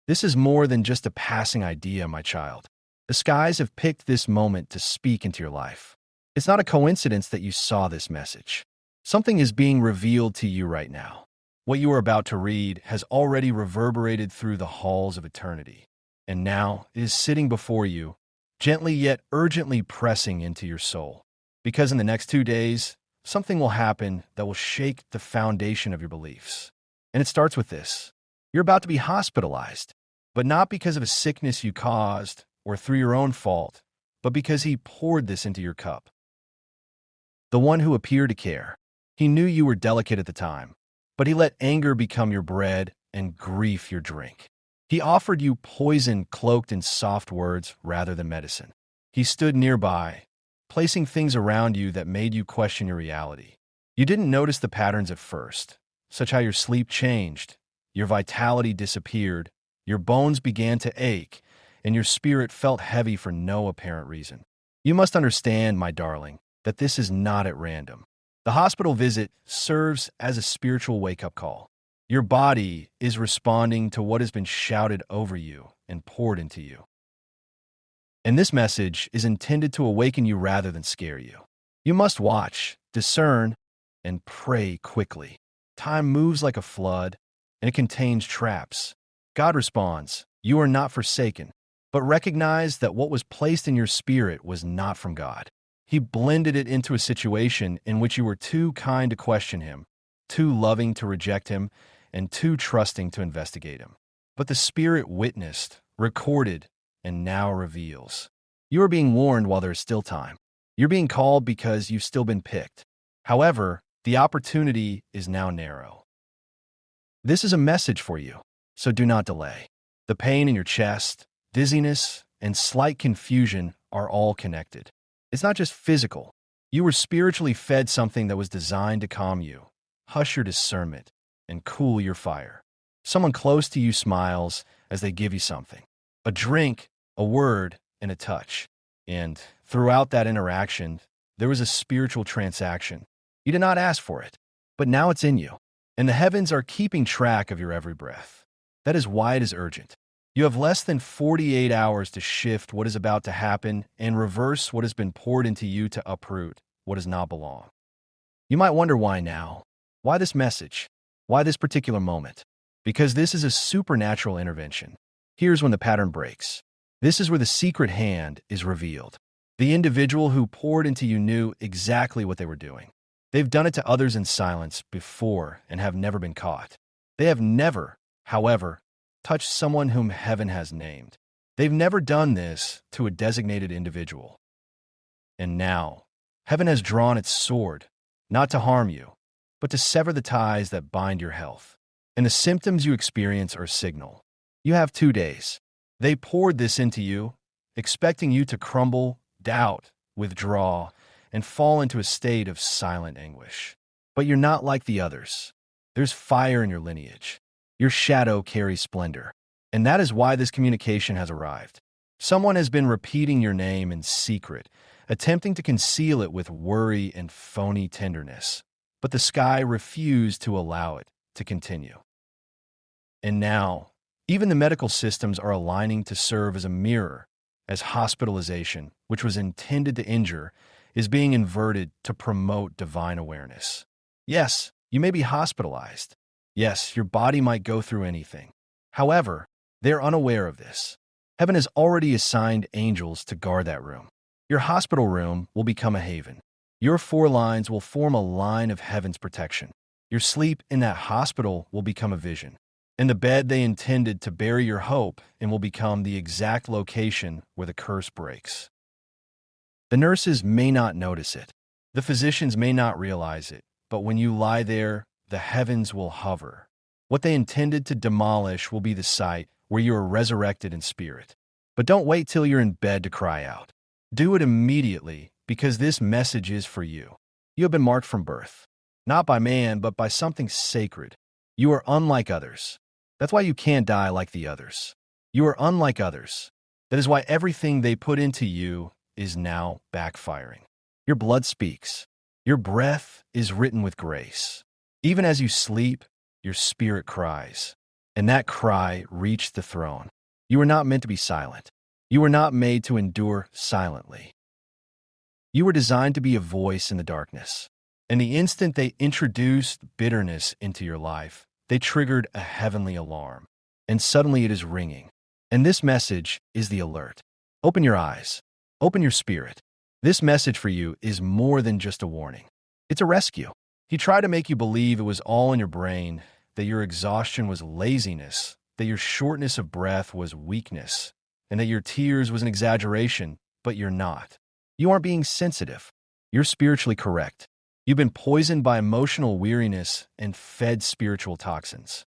This is more than just a passing idea, my child. The skies have picked this moment to speak into your life. It's not a coincidence that you saw this message. Something is being revealed to you right now. What you are about to read has already reverberated through the halls of eternity, and now it is sitting before you, gently yet urgently pressing into your soul. Because in the next 2 days, something will happen that will shake the foundation of your beliefs. And it starts with this. You're about to be hospitalized, but not because of a sickness you caused or through your own fault, but because he poured this into your cup. The one who appeared to care. He knew you were delicate at the time, but he let anger become your bread and grief your drink. He offered you poison cloaked in soft words rather than medicine. He stood nearby, placing things around you that made you question your reality. You didn't notice the patterns at first, such how your sleep changed, your vitality disappeared, your bones began to ache, and your spirit felt heavy for no apparent reason. You must understand, my darling, that this is not at random. The hospital visit serves as a spiritual wake-up call. Your body is responding to what has been shouted over you and poured into you. And this message is intended to awaken you rather than scare you. You must watch, discern, and pray quickly. Time moves like a flood, and it contains traps. God responds, "You are not forsaken," but recognize that what was placed in your spirit was not from God. He blended it into a situation in which you were too kind to question him, too loving to reject him, and too trusting to investigate him. But the Spirit witnessed, recorded, and now reveals. You are being warned while there is still time. You're being called because you've still been picked. However, the opportunity is now narrow. This is a message for you, so do not delay. The pain in your chest, dizziness, and slight confusion are all connected. It's not just physical. You were spiritually fed something that was designed to calm you, hush your discernment, and cool your fire. Someone close to you smiles as they give you something. A drink, a word, and a touch. And throughout that interaction, there was a spiritual transaction. You did not ask for it, but now it's in you. And the heavens are keeping track of your every breath. That is why it is urgent. You have less than 48 hours to shift what is about to happen and reverse what has been poured into you to uproot what does not belong. You might wonder why now. Why this message? Why this particular moment? Because this is a supernatural intervention. Here's when the pattern breaks. This is where the secret hand is revealed. The individual who poured into you knew exactly what they were doing. They've done it to others in silence before and have never been caught. They have never, however, touched someone whom heaven has named. They've never done this to a designated individual. And now, heaven has drawn its sword, not to harm you, but to sever the ties that bind your health. And the symptoms you experience are a signal. You have 2 days. They poured this into you, expecting you to crumble, doubt, withdraw, and fall into a state of silent anguish. But you're not like the others. There's fire in your lineage. Your shadow carries splendor. And that is why this communication has arrived. Someone has been repeating your name in secret, attempting to conceal it with worry and phony tenderness. But the sky refused to allow it to continue. And now, even the medical systems are aligning to serve as a mirror, as hospitalization, which was intended to injure, is being inverted to promote divine awareness. Yes, you may be hospitalized. Yes, your body might go through anything. However, they're unaware of this. Heaven has already assigned angels to guard that room. Your hospital room will become a haven. Your 4 lines will form a line of heaven's protection. Your sleep in that hospital will become a vision. And the bed they intended to bury your hope and will become the exact location where the curse breaks. The nurses may not notice it. The physicians may not realize it. But when you lie there, the heavens will hover. What they intended to demolish will be the site where you are resurrected in spirit. But don't wait till you're in bed to cry out. Do it immediately, because this message is for you. You have been marked from birth, not by man, but by something sacred. You are unlike others. That's why you can't die like the others. You are unlike others. That is why everything they put into you is now backfiring. Your blood speaks. Your breath is written with grace. Even as you sleep, your spirit cries. And that cry reached the throne. You were not meant to be silent. You were not made to endure silently. You were designed to be a voice in the darkness. And the instant they introduced bitterness into your life, they triggered a heavenly alarm. And suddenly it is ringing. And this message is the alert. Open your eyes. Open your spirit. This message for you is more than just a warning. It's a rescue. He tried to make you believe it was all in your brain, that your exhaustion was laziness, that your shortness of breath was weakness, and that your tears was an exaggeration, but you're not. You aren't being sensitive. You're spiritually correct. You've been poisoned by emotional weariness and fed spiritual toxins.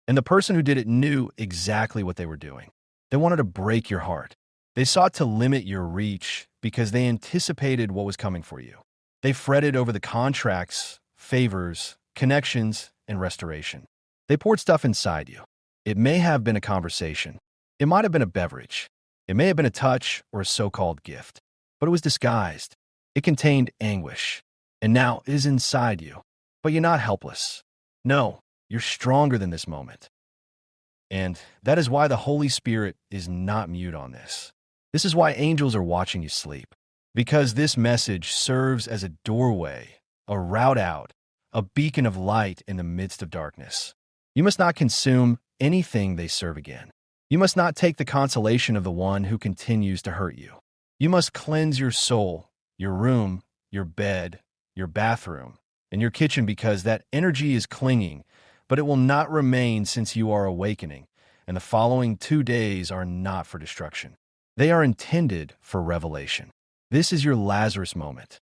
And the person who did it knew exactly what they were doing. They wanted to break your heart. They sought to limit your reach because they anticipated what was coming for you. They fretted over the contracts, favors, connections, and restoration. They poured stuff inside you. It may have been a conversation. It might have been a beverage. It may have been a touch or a so-called gift. But it was disguised. It contained anguish. And now it is inside you. But you're not helpless. No, you're stronger than this moment. And that is why the Holy Spirit is not mute on this. This is why angels are watching you sleep. Because this message serves as a doorway, a route out, a beacon of light in the midst of darkness. You must not consume anything they serve again. You must not take the consolation of the one who continues to hurt you. You must cleanse your soul, your room, your bed, your bathroom, and your kitchen because that energy is clinging, but it will not remain since you are awakening, and the following 2 days are not for destruction. They are intended for revelation. This is your Lazarus moment.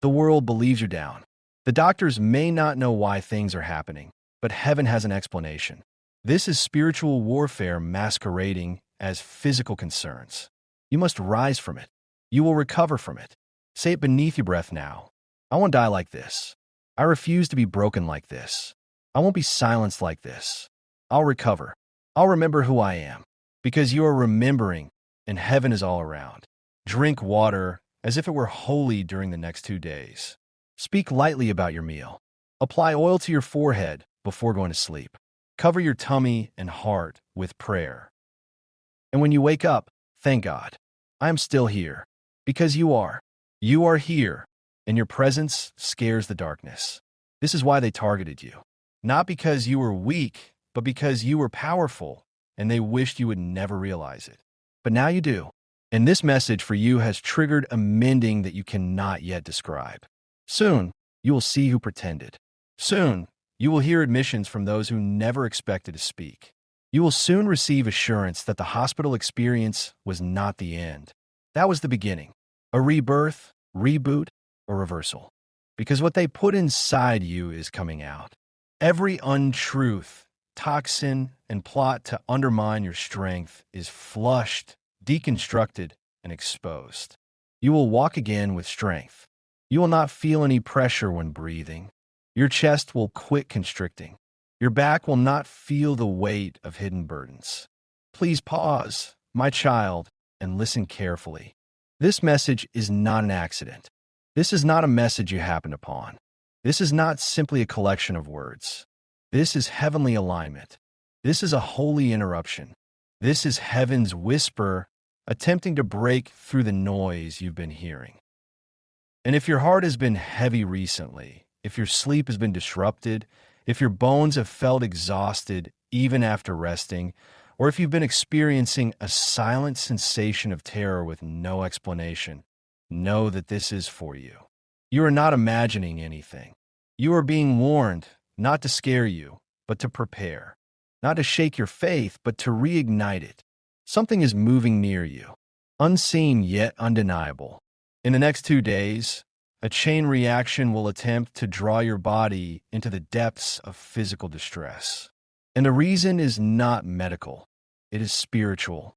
The world believes you're down. The doctors may not know why things are happening, but heaven has an explanation. This is spiritual warfare masquerading as physical concerns. You must rise from it. You will recover from it. Say it beneath your breath now. I won't die like this. I refuse to be broken like this. I won't be silenced like this. I'll recover. I'll remember who I am. Because you are remembering, and heaven is all around. Drink water as if it were holy during the next 2 days. Speak lightly about your meal. Apply oil to your forehead before going to sleep. Cover your tummy and heart with prayer. And when you wake up, thank God. I am still here. Because you are. You are here, and your presence scares the darkness. This is why they targeted you. Not because you were weak, but because you were powerful, and they wished you would never realize it. But now you do. And this message for you has triggered a mending that you cannot yet describe. Soon, you will see who pretended. Soon, you will hear admissions from those who never expected to speak. You will soon receive assurance that the hospital experience was not the end. That was the beginning. A rebirth, reboot, or reversal. Because what they put inside you is coming out. Every untruth, toxin, and plot to undermine your strength is flushed, deconstructed, and exposed. You will walk again with strength. You will not feel any pressure when breathing. Your chest will quit constricting. Your back will not feel the weight of hidden burdens. Please pause, my child, and listen carefully. This message is not an accident. This is not a message you happened upon. This is not simply a collection of words. This is heavenly alignment. This is a holy interruption. This is heaven's whisper attempting to break through the noise you've been hearing. And if your heart has been heavy recently, if your sleep has been disrupted, if your bones have felt exhausted even after resting, or if you've been experiencing a silent sensation of terror with no explanation, know that this is for you. You are not imagining anything. You are being warned not to scare you, but to prepare. Not to shake your faith, but to reignite it. Something is moving near you, unseen yet undeniable. In the next 2 days, a chain reaction will attempt to draw your body into the depths of physical distress. And the reason is not medical. It is spiritual.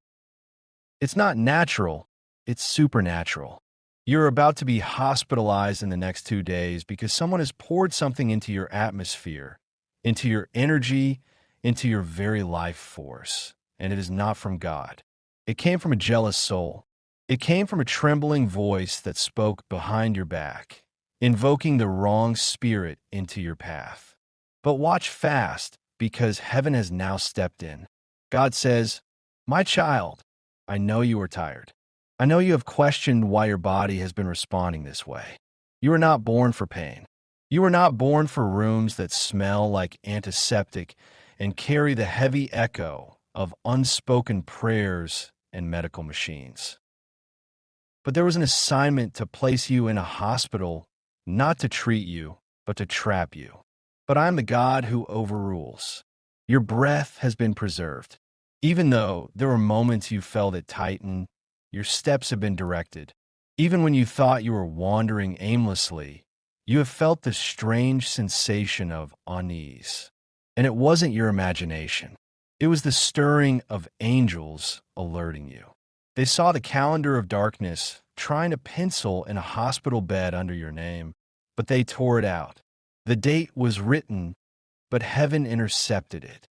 It's not natural. It's supernatural. You're about to be hospitalized in the next 2 days because someone has poured something into your atmosphere, into your energy, into your very life force. And it is not from God. It came from a jealous soul. It came from a trembling voice that spoke behind your back, invoking the wrong spirit into your path. But watch fast, because heaven has now stepped in. God says, "My child, I know you are tired. I know you have questioned why your body has been responding this way. You are not born for pain. You are not born for rooms that smell like antiseptic and carry the heavy echo of unspoken prayers and medical machines. But there was an assignment to place you in a hospital, not to treat you, but to trap you. But I am the God who overrules. Your breath has been preserved. Even though there were moments you felt it tighten, your steps have been directed. Even when you thought you were wandering aimlessly, you have felt the strange sensation of unease. And it wasn't your imagination. It was the stirring of angels alerting you. They saw the calendar of darkness trying to pencil in a hospital bed under your name, but they tore it out. The date was written, but heaven intercepted it.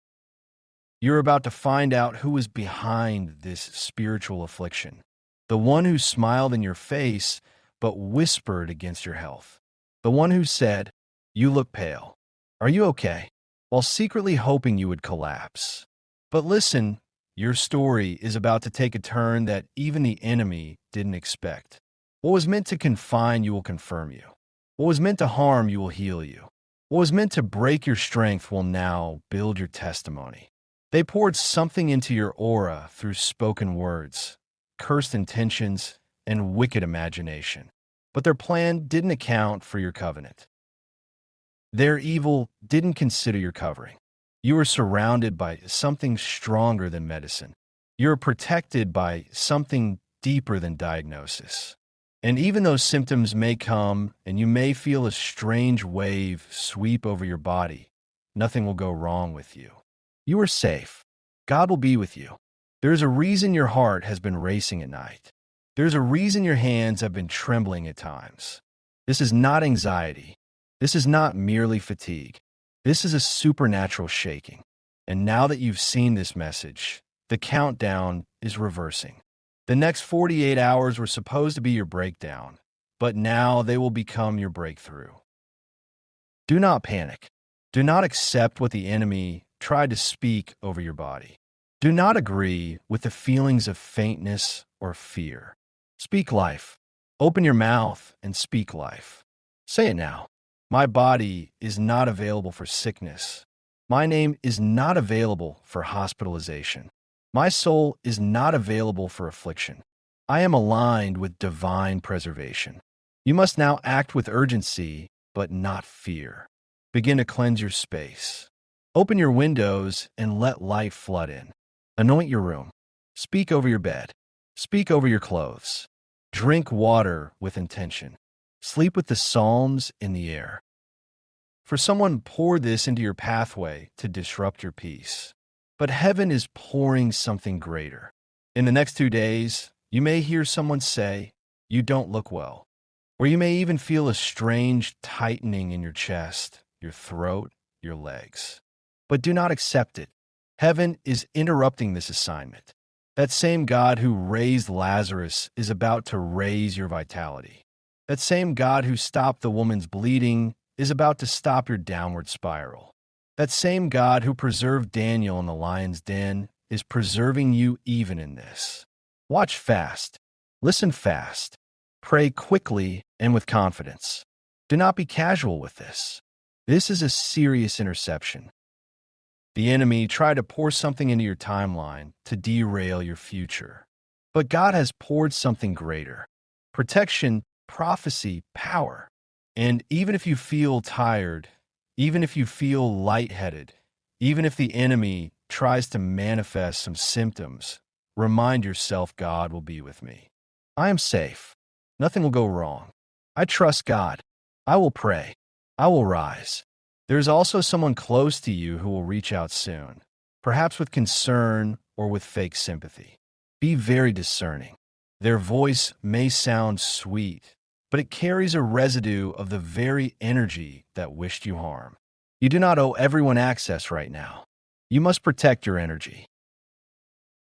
You're about to find out who is behind this spiritual affliction. The one who smiled in your face, but whispered against your health. The one who said, "You look pale. Are you okay?" while secretly hoping you would collapse. But listen, your story is about to take a turn that even the enemy didn't expect. What was meant to confine you will confirm you. What was meant to harm you will heal you. What was meant to break your strength will now build your testimony. They poured something into your aura through spoken words, cursed intentions, and wicked imagination. But their plan didn't account for your covenant. Their evil didn't consider your covering. You are surrounded by something stronger than medicine. You're protected by something deeper than diagnosis. And even though symptoms may come and you may feel a strange wave sweep over your body, nothing will go wrong with you. You are safe. God will be with you. There's a reason your heart has been racing at night. There's a reason your hands have been trembling at times. This is not anxiety. This is not merely fatigue. This is a supernatural shaking. And now that you've seen this message, the countdown is reversing. The next 48 hours were supposed to be your breakdown, but now they will become your breakthrough. Do not panic. Do not accept what the enemy tried to speak over your body. Do not agree with the feelings of faintness or fear. Speak life. Open your mouth and speak life. Say it now. My body is not available for sickness. My name is not available for hospitalization. My soul is not available for affliction. I am aligned with divine preservation. You must now act with urgency, but not fear. Begin to cleanse your space. Open your windows and let light flood in. Anoint your room. Speak over your bed. Speak over your clothes. Drink water with intention. Sleep with the Psalms in the air. For someone, pour this into your pathway to disrupt your peace. But heaven is pouring something greater. In the next 2 days, you may hear someone say, "You don't look well." Or you may even feel a strange tightening in your chest, your throat, your legs. But do not accept it. Heaven is interrupting this assignment. That same God who raised Lazarus is about to raise your vitality. That same God who stopped the woman's bleeding is about to stop your downward spiral. That same God who preserved Daniel in the lion's den is preserving you even in this. Watch fast. Listen fast. Pray quickly and with confidence. Do not be casual with this. This is a serious interception. The enemy tried to pour something into your timeline to derail your future. But God has poured something greater. Protection, prophecy, power. And even if you feel tired, even if you feel lightheaded, even if the enemy tries to manifest some symptoms, remind yourself God will be with me. I am safe. Nothing will go wrong. I trust God. I will pray. I will rise. There is also someone close to you who will reach out soon, perhaps with concern or with fake sympathy. Be very discerning. Their voice may sound sweet, but it carries a residue of the very energy that wished you harm. You do not owe everyone access right now. You must protect your energy.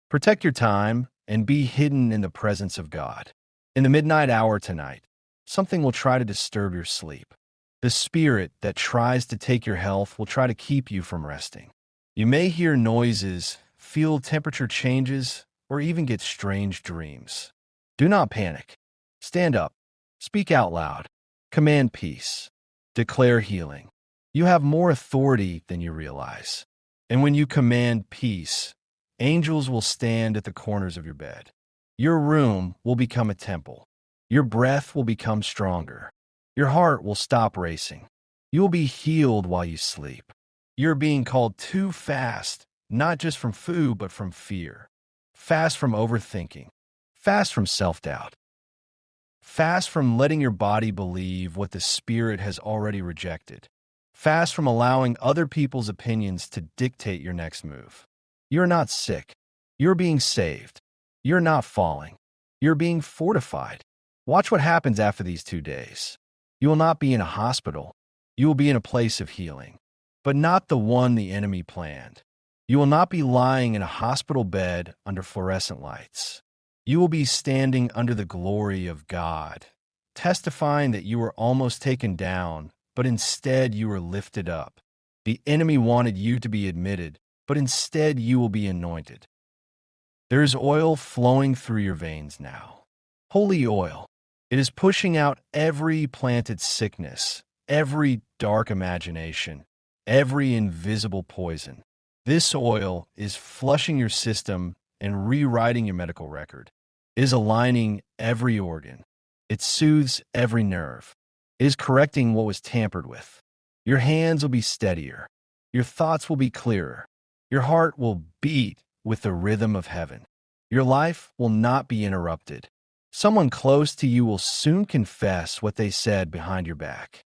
Protect your time and be hidden in the presence of God. In the midnight hour tonight, something will try to disturb your sleep. The spirit that tries to take your health will try to keep you from resting. You may hear noises, feel temperature changes, or even get strange dreams. Do not panic. Stand up. Speak out loud. Command peace. Declare healing. You have more authority than you realize. And when you command peace, angels will stand at the corners of your bed. Your room will become a temple. Your breath will become stronger. Your heart will stop racing. You will be healed while you sleep. You're being called to fast, not just from food, but from fear. Fast from overthinking. Fast from self-doubt. Fast from letting your body believe what the spirit has already rejected. Fast from allowing other people's opinions to dictate your next move. You're not sick. You're being saved. You're not falling. You're being fortified. Watch what happens after these 2 days. You will not be in a hospital. You will be in a place of healing, but not the one the enemy planned. You will not be lying in a hospital bed under fluorescent lights. You will be standing under the glory of God, testifying that you were almost taken down, but instead you were lifted up. The enemy wanted you to be admitted, but instead you will be anointed. There is oil flowing through your veins now. Holy oil. It is pushing out every planted sickness, every dark imagination, every invisible poison. This oil is flushing your system and rewriting your medical record. It is aligning every organ. It soothes every nerve. It is correcting what was tampered with. Your hands will be steadier. Your thoughts will be clearer. Your heart will beat with the rhythm of heaven. Your life will not be interrupted. Someone close to you will soon confess what they said behind your back.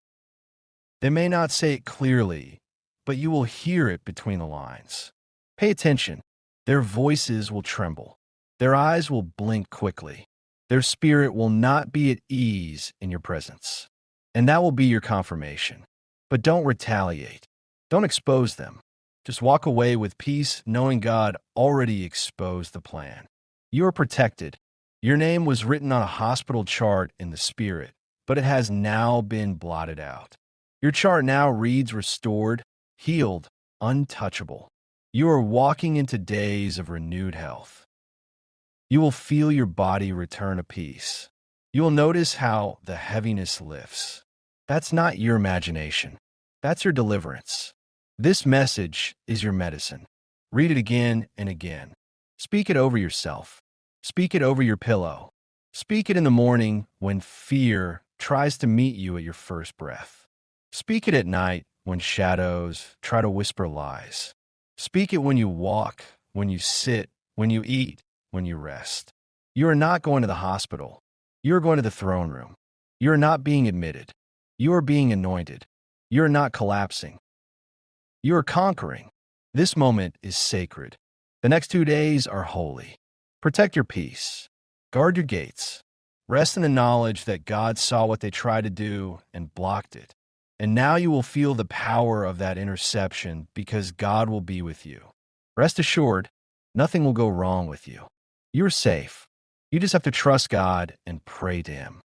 They may not say it clearly, but you will hear it between the lines. Pay attention. Their voices will tremble. Their eyes will blink quickly. Their spirit will not be at ease in your presence. And that will be your confirmation. But don't retaliate. Don't expose them. Just walk away with peace, knowing God already exposed the plan. You are protected. Your name was written on a hospital chart in the spirit, but it has now been blotted out. Your chart now reads restored, healed, untouchable. You are walking into days of renewed health. You will feel your body return to peace. You will notice how the heaviness lifts. That's not your imagination. That's your deliverance. This message is your medicine. Read it again and again. Speak it over yourself. Speak it over your pillow. Speak it in the morning when fear tries to meet you at your first breath. Speak it at night when shadows try to whisper lies. Speak it when you walk, when you sit, when you eat, when you rest. You are not going to the hospital. You are going to the throne room. You are not being admitted. You are being anointed. You are not collapsing. You are conquering. This moment is sacred. The next 2 days are holy. Protect your peace. Guard your gates. Rest in the knowledge that God saw what they tried to do and blocked it. And now you will feel the power of that interception because God will be with you. Rest assured, nothing will go wrong with you. You're safe. You just have to trust God and pray to Him.